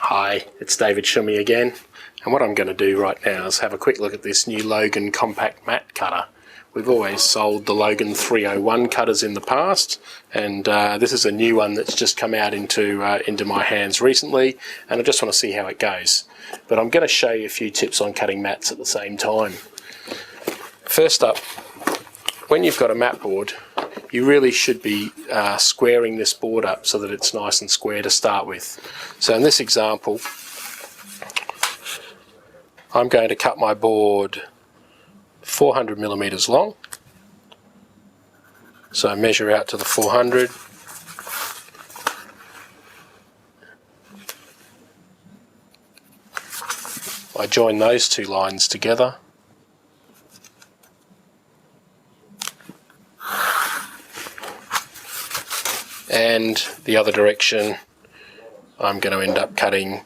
Hi, it's David Shummy again, and what I'm going to do right now is have a quick look at this new Logan compact mat cutter. We've always sold the Logan 301 cutters in the past, and this is a new one that's just come out into my hands recently, and I just want to see how it goes. But I'm going to show you a few tips on cutting mats at the same time. First up, when you've got a mat board, you really should be squaring this board up so that it's nice and square to start with. So in this example, I'm going to cut my board 400 millimeters long. So I measure out to the 400. I join those two lines together. And the other direction, I'm going to end up cutting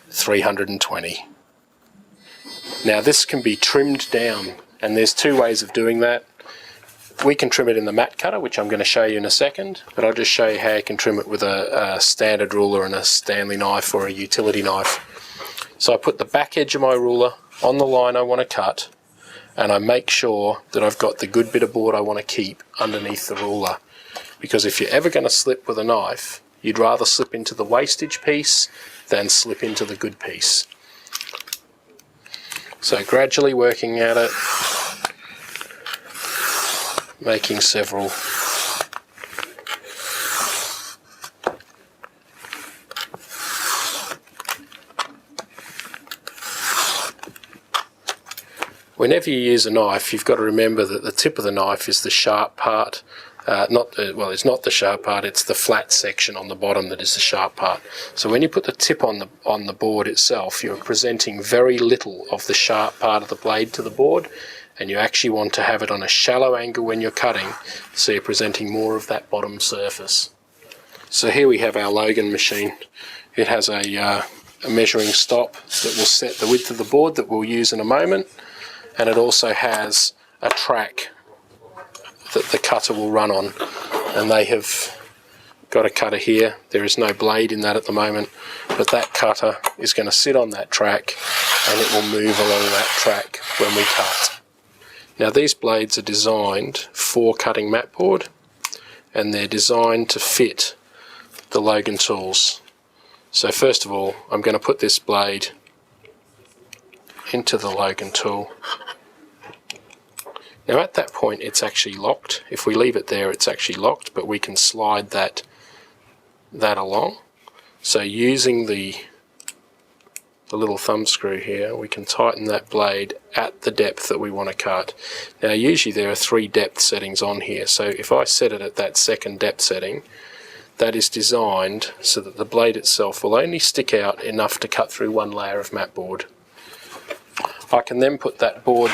320. Now this can be trimmed down, and there's two ways of doing that. We can trim it in the mat cutter, which I'm going to show you in a second, but I'll just show you how you can trim it with a standard ruler and a Stanley knife or a utility knife. So I put the back edge of my ruler on the line I want to cut, and I make sure that I've got the good bit of board I want to keep underneath the ruler. Because if you're ever going to slip with a knife, you'd rather slip into the wastage piece than slip into the good piece. So gradually working at it, making several. Whenever you use a knife, you've got to remember that the tip of the knife is the sharp part. It's not the sharp part, it's the flat section on the bottom that is the sharp part. So when you put the tip on the board itself, you're presenting very little of the sharp part of the blade to the board, and you actually want to have it on a shallow angle when you're cutting, so you're presenting more of that bottom surface. So here we have our Logan machine. It has a measuring stop that will set the width of the board that we'll use in a moment, and it also has a track that the cutter will run on, and they have got a cutter here. There is no blade in that at the moment, but that cutter is going to sit on that track and it will move along that track when we cut. Now these blades are designed for cutting mat board, and they're designed to fit the Logan tools. So first of all, I'm going to put this blade into the Logan tool. Now at that point it's actually locked. If we leave it there, it's actually locked, but we can slide that along. So using the little thumb screw here, we can tighten that blade at the depth that we want to cut. Now usually there are 3 depth settings on here, so if I set it at that second depth setting, that is designed so that the blade itself will only stick out enough to cut through one layer of mat board. I can then put that board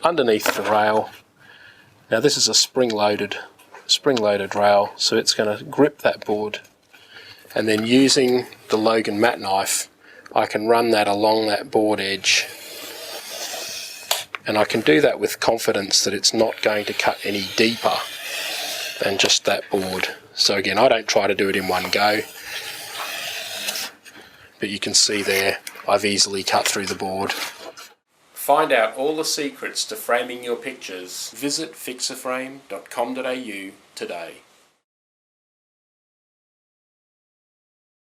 underneath the rail. Now this is a spring-loaded rail, so it's going to grip that board, and then using the Logan mat knife I can run that along that board edge, and I can do that with confidence that it's not going to cut any deeper than just that board. So again, I don't try to do it in one go, but you can see there I've easily cut through the board. Find out all the secrets to framing your pictures. Visit fixaframe.com.au today.